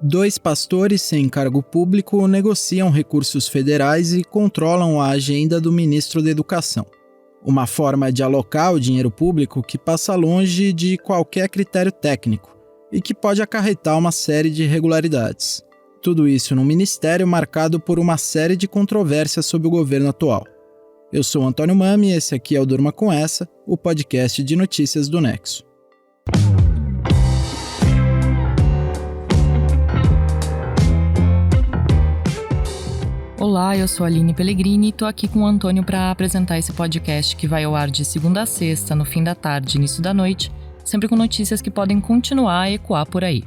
2 pastores sem cargo público negociam recursos federais e controlam a agenda do ministro da Educação. Uma forma de alocar o dinheiro público que passa longe de qualquer critério técnico e que pode acarretar uma série de irregularidades. Tudo isso num ministério marcado por uma série de controvérsias sobre o governo atual. Eu sou Antônio Mami e esse aqui é o Durma Com Essa, o podcast de notícias do Nexo. Olá, eu sou a Aline Pellegrini e tô aqui com o Antônio para apresentar esse podcast que vai ao ar de segunda a sexta, no fim da tarde e início da noite, sempre com notícias que podem continuar a ecoar por aí.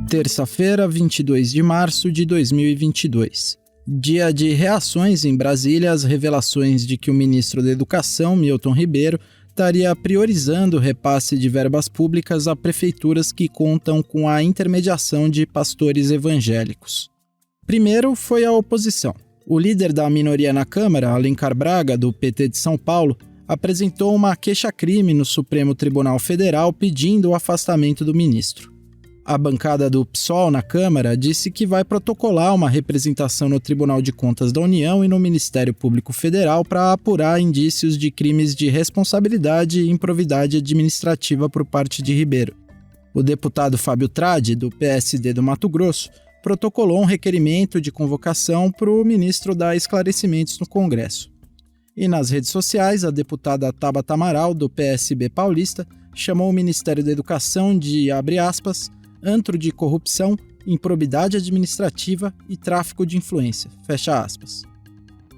Terça-feira, 22 de março de 2022. Dia de reações em Brasília às revelações de que o ministro da Educação, Milton Ribeiro, estaria priorizando o repasse de verbas públicas a prefeituras que contam com a intermediação de pastores evangélicos. Primeiro foi a oposição. O líder da minoria na Câmara, Alencar Braga, do PT de São Paulo, apresentou uma queixa-crime no Supremo Tribunal Federal pedindo o afastamento do ministro. A bancada do PSOL na Câmara disse que vai protocolar uma representação no Tribunal de Contas da União e no Ministério Público Federal para apurar indícios de crimes de responsabilidade e improbidade administrativa por parte de Ribeiro. O deputado Fábio Tradi, do PSD do Mato Grosso, protocolou um requerimento de convocação para o ministro dar esclarecimentos no Congresso. E nas redes sociais, a deputada Tabata Amaral, do PSB paulista, chamou o Ministério da Educação de, abre aspas, antro de corrupção, improbidade administrativa e tráfico de influência, fecha aspas.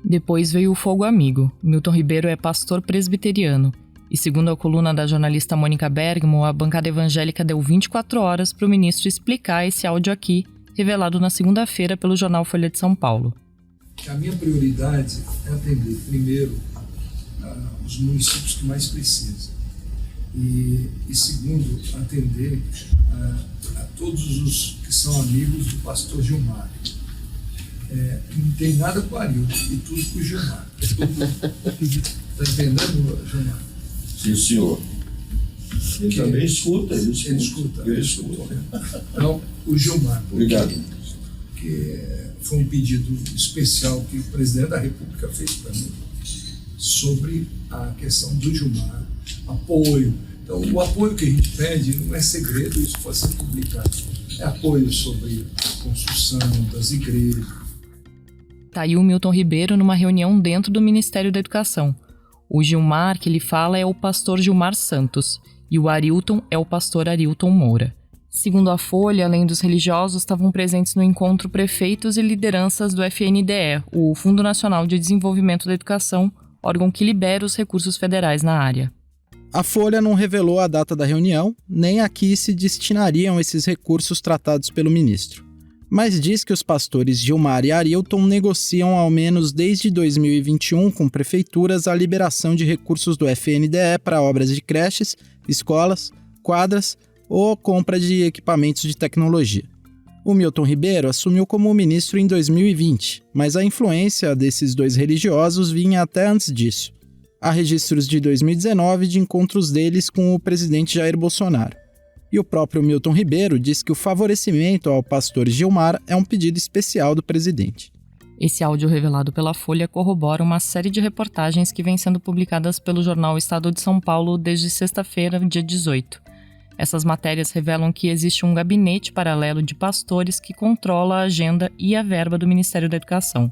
Depois veio o fogo amigo. Milton Ribeiro é pastor presbiteriano. E segundo a coluna da jornalista Mônica Bergamo, a bancada evangélica deu 24 horas para o ministro explicar esse áudio aqui, revelado na segunda-feira pelo jornal Folha de São Paulo. A minha prioridade é atender, primeiro, os municípios que mais precisam. E segundo, atender a todos os que são amigos do pastor Gilmar. Não tem nada com o Arilton e tudo com o Gilmar. Está entendendo, Gilmar? Sim, senhor. Ele também escuta isso. Ele escuta. Então, o Gilmar. Obrigado. Que foi um pedido especial que o presidente da República fez para mim sobre a questão do Gilmar, apoio. Então, o apoio que a gente pede não é segredo, isso pode ser publicado. É apoio sobre a construção das igrejas. Tá aí o Milton Ribeiro numa reunião dentro do Ministério da Educação. O Gilmar que ele fala é o pastor Gilmar Santos e o Arilton é o pastor Arilton Moura. Segundo a Folha, além dos religiosos, estavam presentes no encontro prefeitos e lideranças do FNDE, o Fundo Nacional de Desenvolvimento da Educação, órgão que libera os recursos federais na área. A Folha não revelou a data da reunião, nem a que se destinariam esses recursos tratados pelo ministro. Mas diz que os pastores Gilmar e Arilton negociam ao menos desde 2021 com prefeituras a liberação de recursos do FNDE para obras de creches, escolas, quadras ou compra de equipamentos de tecnologia. O Milton Ribeiro assumiu como ministro em 2020, mas a influência desses 2 religiosos vinha até antes disso. Há registros de 2019 de encontros deles com o presidente Jair Bolsonaro. E o próprio Milton Ribeiro diz que o favorecimento ao pastor Gilmar é um pedido especial do presidente. Esse áudio revelado pela Folha corrobora uma série de reportagens que vêm sendo publicadas pelo jornal Estado de São Paulo desde sexta-feira, dia 18. Essas matérias revelam que existe um gabinete paralelo de pastores que controla a agenda e a verba do Ministério da Educação.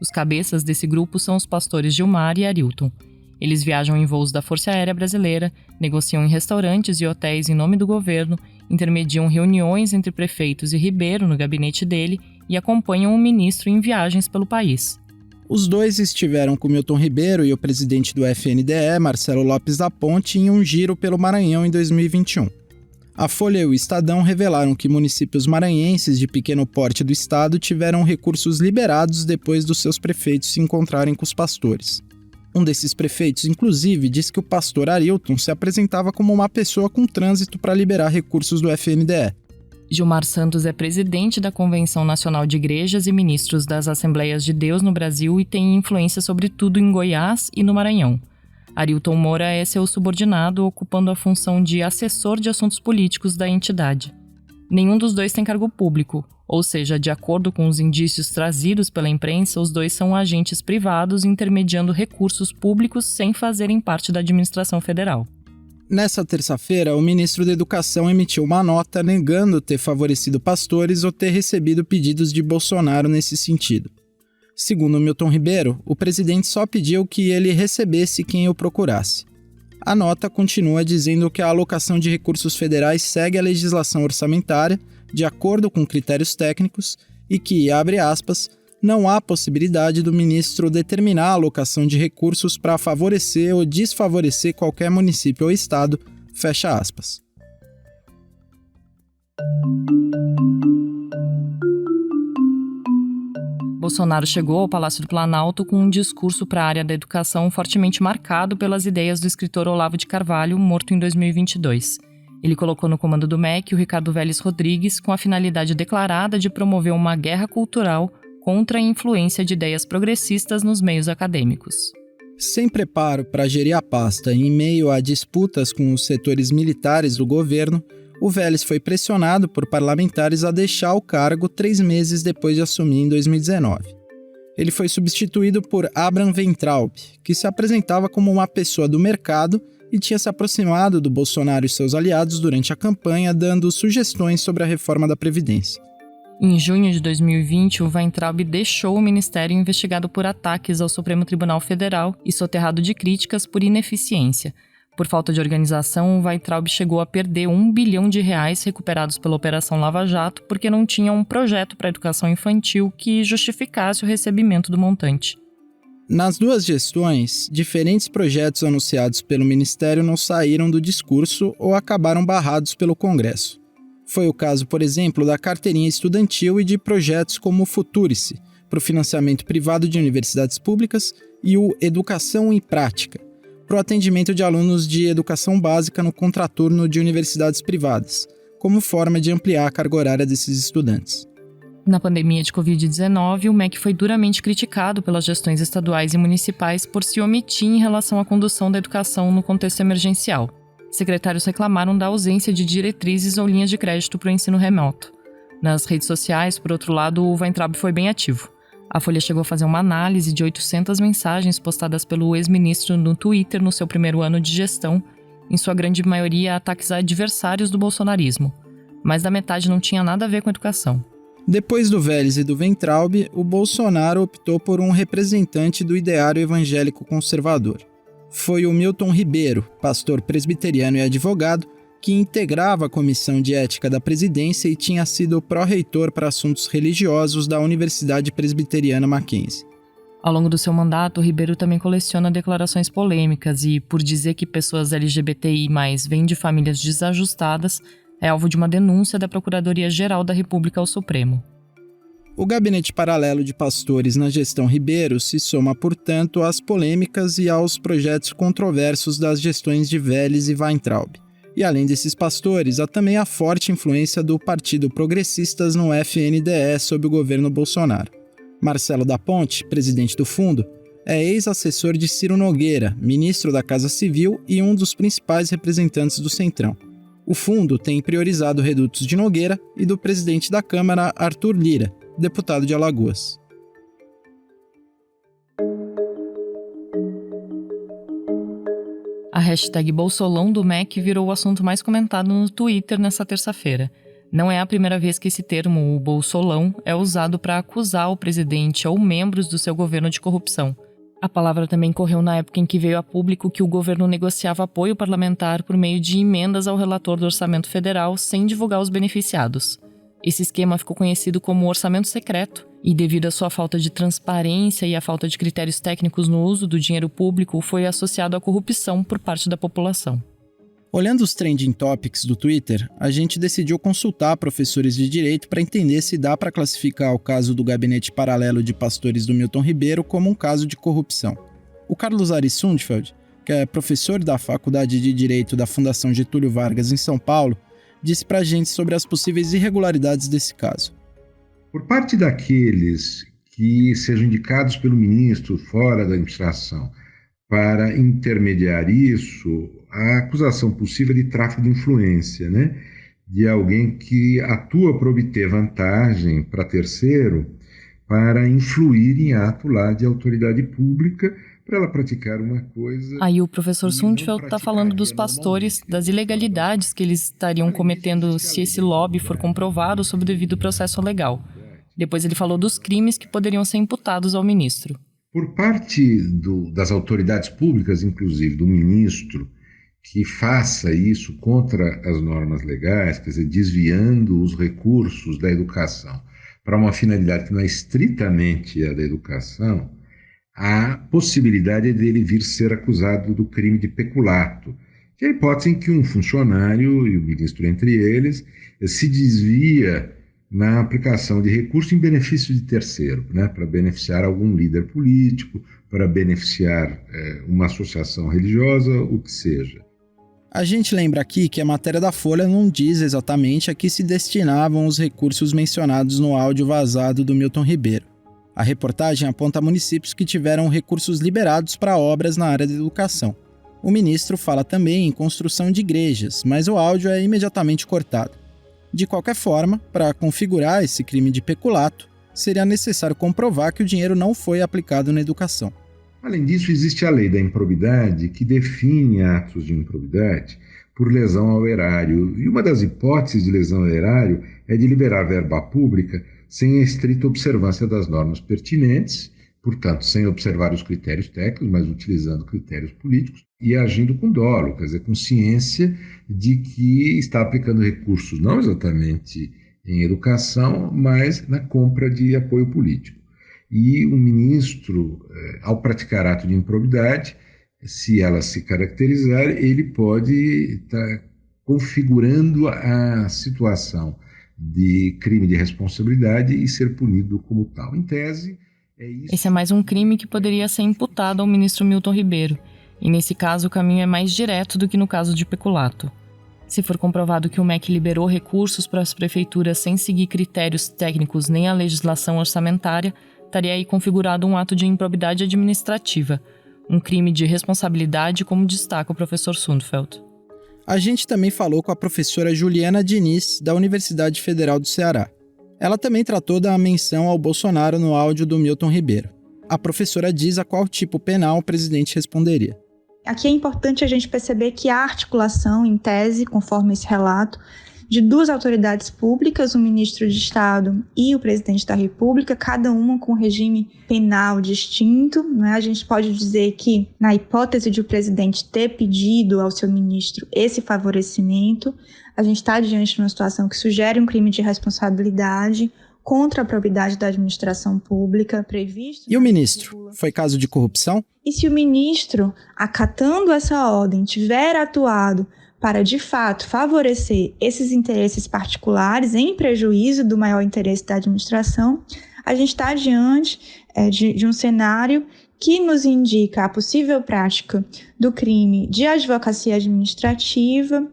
Os cabeças desse grupo são os pastores Gilmar e Arilton. Eles viajam em voos da Força Aérea Brasileira, negociam em restaurantes e hotéis em nome do governo, intermediam reuniões entre prefeitos e Ribeiro no gabinete dele e acompanham o ministro em viagens pelo país. Os 2 estiveram com Milton Ribeiro e o presidente do FNDE, Marcelo Lopes da Ponte, em um giro pelo Maranhão em 2021. A Folha e o Estadão revelaram que municípios maranhenses de pequeno porte do estado tiveram recursos liberados depois dos seus prefeitos se encontrarem com os pastores. Um desses prefeitos, inclusive, disse que o pastor Arilton se apresentava como uma pessoa com trânsito para liberar recursos do FNDE. Gilmar Santos é presidente da Convenção Nacional de Igrejas e ministros das Assembleias de Deus no Brasil e tem influência sobretudo em Goiás e no Maranhão. Arilton Moura é seu subordinado, ocupando a função de assessor de assuntos políticos da entidade. Nenhum dos dois tem cargo público, ou seja, de acordo com os indícios trazidos pela imprensa, os dois são agentes privados intermediando recursos públicos sem fazerem parte da administração federal. Nessa terça-feira, o ministro da Educação emitiu uma nota negando ter favorecido pastores ou ter recebido pedidos de Bolsonaro nesse sentido. Segundo Milton Ribeiro, o presidente só pediu que ele recebesse quem o procurasse. A nota continua dizendo que a alocação de recursos federais segue a legislação orçamentária, de acordo com critérios técnicos, e que, abre aspas, não há possibilidade do ministro determinar a alocação de recursos para favorecer ou desfavorecer qualquer município ou estado, fecha aspas. Bolsonaro chegou ao Palácio do Planalto com um discurso para a área da educação fortemente marcado pelas ideias do escritor Olavo de Carvalho, morto em 2022. Ele colocou no comando do MEC o Ricardo Vélez Rodrigues com a finalidade declarada de promover uma guerra cultural contra a influência de ideias progressistas nos meios acadêmicos. Sem preparo para gerir a pasta em meio a disputas com os setores militares do governo, o Vélez foi pressionado por parlamentares a deixar o cargo 3 meses depois de assumir em 2019. Ele foi substituído por Abraham Weintraub, que se apresentava como uma pessoa do mercado e tinha se aproximado do Bolsonaro e seus aliados durante a campanha, dando sugestões sobre a reforma da Previdência. Em junho de 2020, o Weintraub deixou o ministério investigado por ataques ao Supremo Tribunal Federal e soterrado de críticas por ineficiência. Por falta de organização, o Weintraub chegou a perder R$1 bilhão recuperados pela Operação Lava Jato porque não tinha um projeto para a educação infantil que justificasse o recebimento do montante. Nas duas gestões, diferentes projetos anunciados pelo Ministério não saíram do discurso ou acabaram barrados pelo Congresso. Foi o caso, por exemplo, da carteirinha estudantil e de projetos como o Futurice, para o financiamento privado de universidades públicas, e o Educação em Prática, para o atendimento de alunos de educação básica no contraturno de universidades privadas, como forma de ampliar a carga horária desses estudantes. Na pandemia de Covid-19, o MEC foi duramente criticado pelas gestões estaduais e municipais por se omitir em relação à condução da educação no contexto emergencial. Secretários reclamaram da ausência de diretrizes ou linhas de crédito para o ensino remoto. Nas redes sociais, por outro lado, o Weintraub foi bem ativo. A Folha chegou a fazer uma análise de 800 mensagens postadas pelo ex-ministro no Twitter no seu primeiro ano de gestão, em sua grande maioria ataques a adversários do bolsonarismo. Mais da metade não tinha nada a ver com educação. Depois do Vélez e do Weintraub, o Bolsonaro optou por um representante do ideário evangélico conservador. Foi o Milton Ribeiro, pastor presbiteriano e advogado, que integrava a Comissão de Ética da Presidência e tinha sido pró-reitor para assuntos religiosos da Universidade Presbiteriana Mackenzie. Ao longo do seu mandato, Ribeiro também coleciona declarações polêmicas e, por dizer que pessoas LGBTI+, vêm de famílias desajustadas, é alvo de uma denúncia da Procuradoria-Geral da República ao Supremo. O gabinete paralelo de pastores na gestão Ribeiro se soma, portanto, às polêmicas e aos projetos controversos das gestões de Vélez e Weintraub. E além desses pastores, há também a forte influência do Partido Progressistas no FNDE sob o governo Bolsonaro. Marcelo da Ponte, presidente do fundo, é ex-assessor de Ciro Nogueira, ministro da Casa Civil e um dos principais representantes do Centrão. O fundo tem priorizado redutos de Nogueira e do presidente da Câmara, Arthur Lira, deputado de Alagoas. A hashtag Bolsolão do MEC virou o assunto mais comentado no Twitter nessa terça-feira. Não é a primeira vez que esse termo, o Bolsolão, é usado para acusar o presidente ou membros do seu governo de corrupção. A palavra também correu na época em que veio a público que o governo negociava apoio parlamentar por meio de emendas ao relator do orçamento federal sem divulgar os beneficiados. Esse esquema ficou conhecido como orçamento secreto e, devido à sua falta de transparência e à falta de critérios técnicos no uso do dinheiro público, foi associado à corrupção por parte da população. Olhando os trending topics do Twitter, a gente decidiu consultar professores de direito para entender se dá para classificar o caso do gabinete paralelo de pastores do Milton Ribeiro como um caso de corrupção. O Carlos Ari Sundfeld, que é professor da Faculdade de Direito da Fundação Getúlio Vargas em São Paulo, disse para a gente sobre as possíveis irregularidades desse caso. Por parte daqueles que sejam indicados pelo ministro fora da administração para intermediar isso, a acusação possível de tráfico de influência, né? De alguém que atua para obter vantagem para terceiro, para influir em ato lá de autoridade pública, para ela praticar uma coisa... Aí o professor Sundfeld está falando dos pastores, das ilegalidades que eles estariam cometendo se esse lobby for comprovado sob o devido processo legal. Depois ele falou dos crimes que poderiam ser imputados ao ministro. Por parte das autoridades públicas, inclusive do ministro, que faça isso contra as normas legais, quer dizer, desviando os recursos da educação para uma finalidade que não é estritamente a da educação, a possibilidade dele vir ser acusado do crime de peculato, que é a hipótese em que um funcionário, e o ministro entre eles, se desvia na aplicação de recurso em benefício de terceiro, né, para beneficiar algum líder político, para beneficiar uma associação religiosa, o que seja. A gente lembra aqui que a matéria da Folha não diz exatamente a que se destinavam os recursos mencionados no áudio vazado do Milton Ribeiro. A reportagem aponta municípios que tiveram recursos liberados para obras na área da educação. O ministro fala também em construção de igrejas, mas o áudio é imediatamente cortado. De qualquer forma, para configurar esse crime de peculato, seria necessário comprovar que o dinheiro não foi aplicado na educação. Além disso, existe a lei da improbidade, que define atos de improbidade por lesão ao erário. E uma das hipóteses de lesão ao erário é de liberar verba pública sem a estrita observância das normas pertinentes, portanto, sem observar os critérios técnicos, mas utilizando critérios políticos e agindo com dolo, quer dizer, com ciência de que está aplicando recursos não exatamente em educação, mas na compra de apoio político. E o ministro, ao praticar ato de improbidade, se ela se caracterizar, ele pode estar configurando a situação de crime de responsabilidade e ser punido como tal. Em tese, é isso. Esse é mais um crime que poderia ser imputado ao ministro Milton Ribeiro. E nesse caso o caminho é mais direto do que no caso de peculato. Se for comprovado que o MEC liberou recursos para as prefeituras sem seguir critérios técnicos nem a legislação orçamentária, estaria aí configurado um ato de improbidade administrativa, um crime de responsabilidade, como destaca o professor Sundfeld. A gente também falou com a professora Juliana Diniz, da Universidade Federal do Ceará. Ela também tratou da menção ao Bolsonaro no áudio do Milton Ribeiro. A professora diz a qual tipo penal o presidente responderia. Aqui é importante a gente perceber que há articulação, em tese, conforme esse relato, de duas autoridades públicas, o ministro de Estado e o presidente da República, cada uma com um regime penal distinto, né? A gente pode dizer que, na hipótese de o presidente ter pedido ao seu ministro esse favorecimento, a gente está diante de uma situação que sugere um crime de responsabilidade contra a probidade da administração pública previsto. E o ministro? Foi caso de corrupção? E se o ministro, acatando essa ordem, tiver atuado para, de fato, favorecer esses interesses particulares em prejuízo do maior interesse da administração, a gente está diante de um cenário que nos indica a possível prática do crime de advocacia administrativa,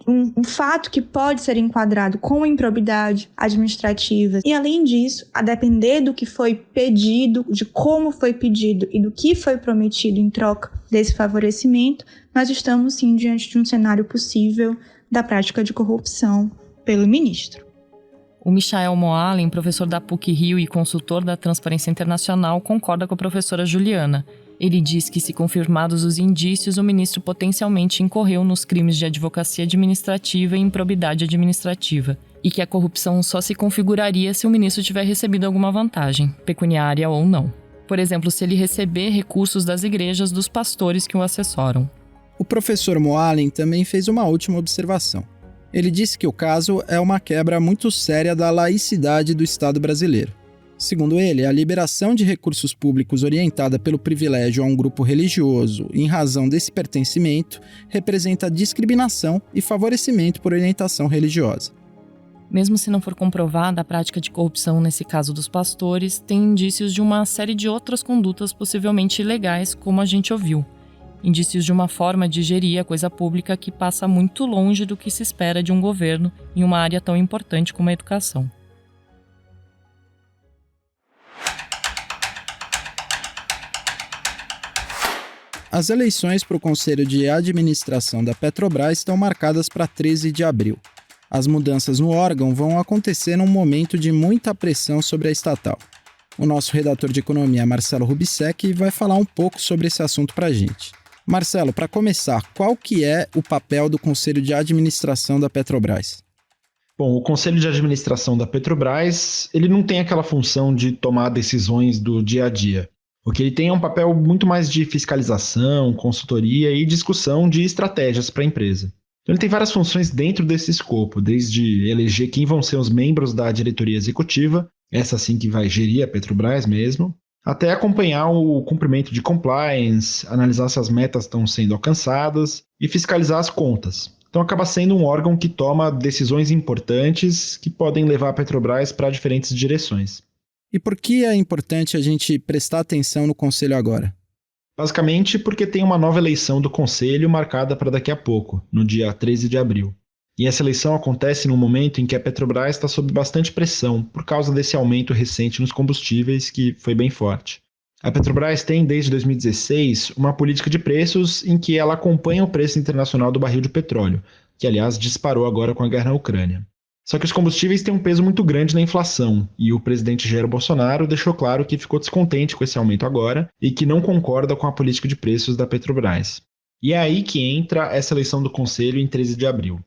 um fato que pode ser enquadrado como improbidade administrativa e, além disso, a depender do que foi pedido, de como foi pedido e do que foi prometido em troca desse favorecimento, nós estamos sim diante de um cenário possível da prática de corrupção pelo ministro. O Michael Moalen, professor da PUC-Rio e consultor da Transparência Internacional, concorda com a professora Juliana. Ele diz que, se confirmados os indícios, o ministro potencialmente incorreu nos crimes de advocacia administrativa e improbidade administrativa, e que a corrupção só se configuraria se o ministro tiver recebido alguma vantagem, pecuniária ou não. Por exemplo, se ele receber recursos das igrejas dos pastores que o assessoram. O professor Moalen também fez uma última observação. Ele disse que o caso é uma quebra muito séria da laicidade do Estado brasileiro. Segundo ele, a liberação de recursos públicos orientada pelo privilégio a um grupo religioso em razão desse pertencimento representa discriminação e favorecimento por orientação religiosa. Mesmo se não for comprovada a prática de corrupção nesse caso dos pastores, tem indícios de uma série de outras condutas possivelmente ilegais, como a gente ouviu. Indícios de uma forma de gerir a coisa pública que passa muito longe do que se espera de um governo em uma área tão importante como a educação. As eleições para o Conselho de Administração da Petrobras estão marcadas para 13 de abril. As mudanças no órgão vão acontecer num momento de muita pressão sobre a estatal. O nosso redator de economia, Marcelo Rubissec, vai falar um pouco sobre esse assunto para a gente. Marcelo, para começar, qual que é o papel do Conselho de Administração da Petrobras? Bom, o Conselho de Administração da Petrobras, ele não tem aquela função de tomar decisões do dia a dia. O que ele tem é um papel muito mais de fiscalização, consultoria e discussão de estratégias para a empresa. Então, ele tem várias funções dentro desse escopo, desde eleger quem vão ser os membros da diretoria executiva, essa sim que vai gerir a Petrobras mesmo, até acompanhar o cumprimento de compliance, analisar se as metas estão sendo alcançadas e fiscalizar as contas. Então acaba sendo um órgão que toma decisões importantes que podem levar a Petrobras para diferentes direções. E por que é importante a gente prestar atenção no Conselho agora? Basicamente porque tem uma nova eleição do Conselho marcada para daqui a pouco, no dia 13 de abril. E essa eleição acontece num momento em que a Petrobras está sob bastante pressão por causa desse aumento recente nos combustíveis que foi bem forte. A Petrobras tem, desde 2016, uma política de preços em que ela acompanha o preço internacional do barril de petróleo, que, aliás, disparou agora com a guerra na Ucrânia. Só que os combustíveis têm um peso muito grande na inflação, e o presidente Jair Bolsonaro deixou claro que ficou descontente com esse aumento agora e que não concorda com a política de preços da Petrobras. E é aí que entra essa eleição do Conselho em 13 de abril.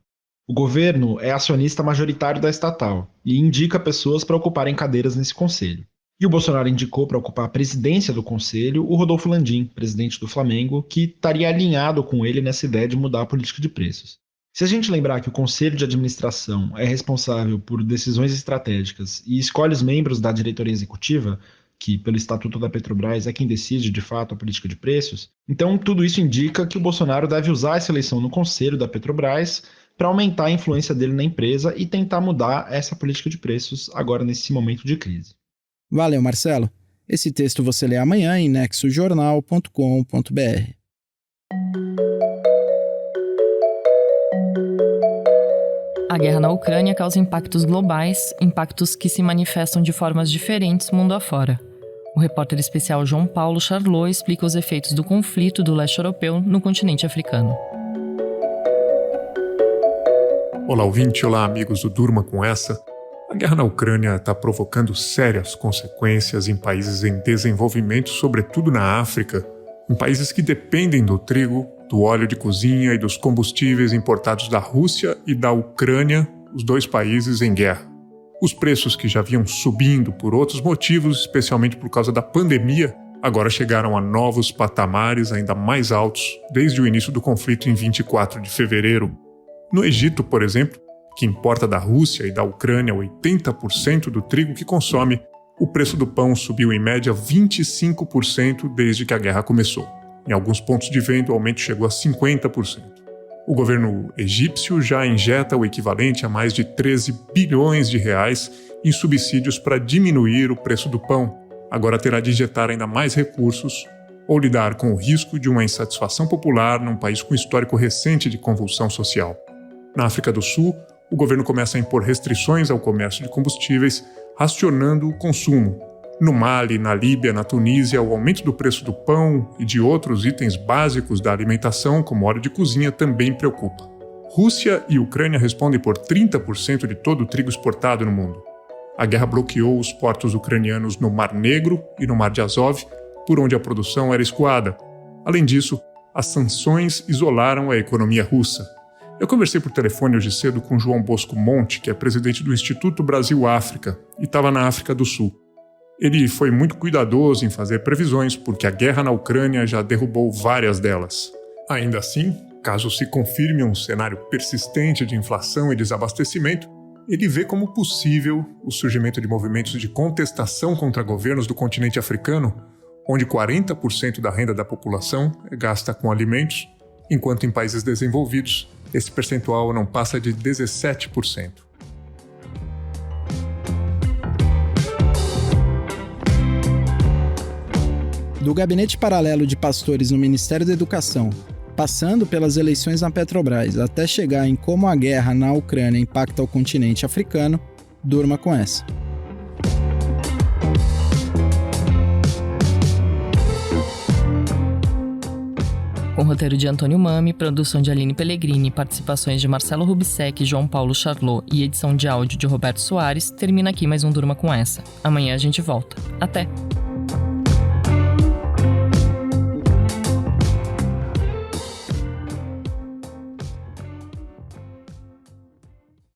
O governo é acionista majoritário da estatal e indica pessoas para ocuparem cadeiras nesse conselho. E o Bolsonaro indicou para ocupar a presidência do conselho o Rodolfo Landim, presidente do Flamengo, que estaria alinhado com ele nessa ideia de mudar a política de preços. Se a gente lembrar que o Conselho de Administração é responsável por decisões estratégicas e escolhe os membros da diretoria executiva, que pelo Estatuto da Petrobras é quem decide de fato a política de preços, então tudo isso indica que o Bolsonaro deve usar essa eleição no Conselho da Petrobras para aumentar a influência dele na empresa e tentar mudar essa política de preços agora nesse momento de crise. Valeu, Marcelo. Esse texto você lê amanhã em nexojornal.com.br. A guerra na Ucrânia causa impactos globais, impactos que se manifestam de formas diferentes mundo afora. O repórter especial João Paulo Charlot explica os efeitos do conflito do leste europeu no continente africano. Olá, ouvinte, olá, amigos do Durma com Essa. A guerra na Ucrânia está provocando sérias consequências em países em desenvolvimento, sobretudo na África, em países que dependem do trigo, do óleo de cozinha e dos combustíveis importados da Rússia e da Ucrânia, os dois países em guerra. Os preços que já vinham subindo por outros motivos, especialmente por causa da pandemia, agora chegaram a novos patamares ainda mais altos desde o início do conflito em 24 de fevereiro. No Egito, por exemplo, que importa da Rússia e da Ucrânia 80% do trigo que consome, o preço do pão subiu em média 25% desde que a guerra começou. Em alguns pontos de venda, o aumento chegou a 50%. O governo egípcio já injeta o equivalente a mais de 13 bilhões de reais em subsídios para diminuir o preço do pão. Agora terá de injetar ainda mais recursos ou lidar com o risco de uma insatisfação popular num país com histórico recente de convulsão social. Na África do Sul, o governo começa a impor restrições ao comércio de combustíveis, racionando o consumo. No Mali, na Líbia, na Tunísia, o aumento do preço do pão e de outros itens básicos da alimentação, como óleo de cozinha, também preocupa. Rússia e Ucrânia respondem por 30% de todo o trigo exportado no mundo. A guerra bloqueou os portos ucranianos no Mar Negro e no Mar de Azov, por onde a produção era escoada. Além disso, as sanções isolaram a economia russa. Eu conversei por telefone hoje cedo com João Bosco Monte, que é presidente do Instituto Brasil-África, e estava na África do Sul. Ele foi muito cuidadoso em fazer previsões, porque a guerra na Ucrânia já derrubou várias delas. Ainda assim, caso se confirme um cenário persistente de inflação e desabastecimento, ele vê como possível o surgimento de movimentos de contestação contra governos do continente africano, onde 40% da renda da população é gasta com alimentos, enquanto em países desenvolvidos esse percentual não passa de 17%. Do gabinete paralelo de pastores no Ministério da Educação, passando pelas eleições na Petrobras, até chegar em como a guerra na Ucrânia impacta o continente africano, durma com essa. Com roteiro de Antônio Mami, produção de Aline Pellegrini, participações de Marcelo Rubissec, João Paulo Charlot e edição de áudio de Roberto Soares, termina aqui mais um Durma Com Essa. Amanhã a gente volta. Até!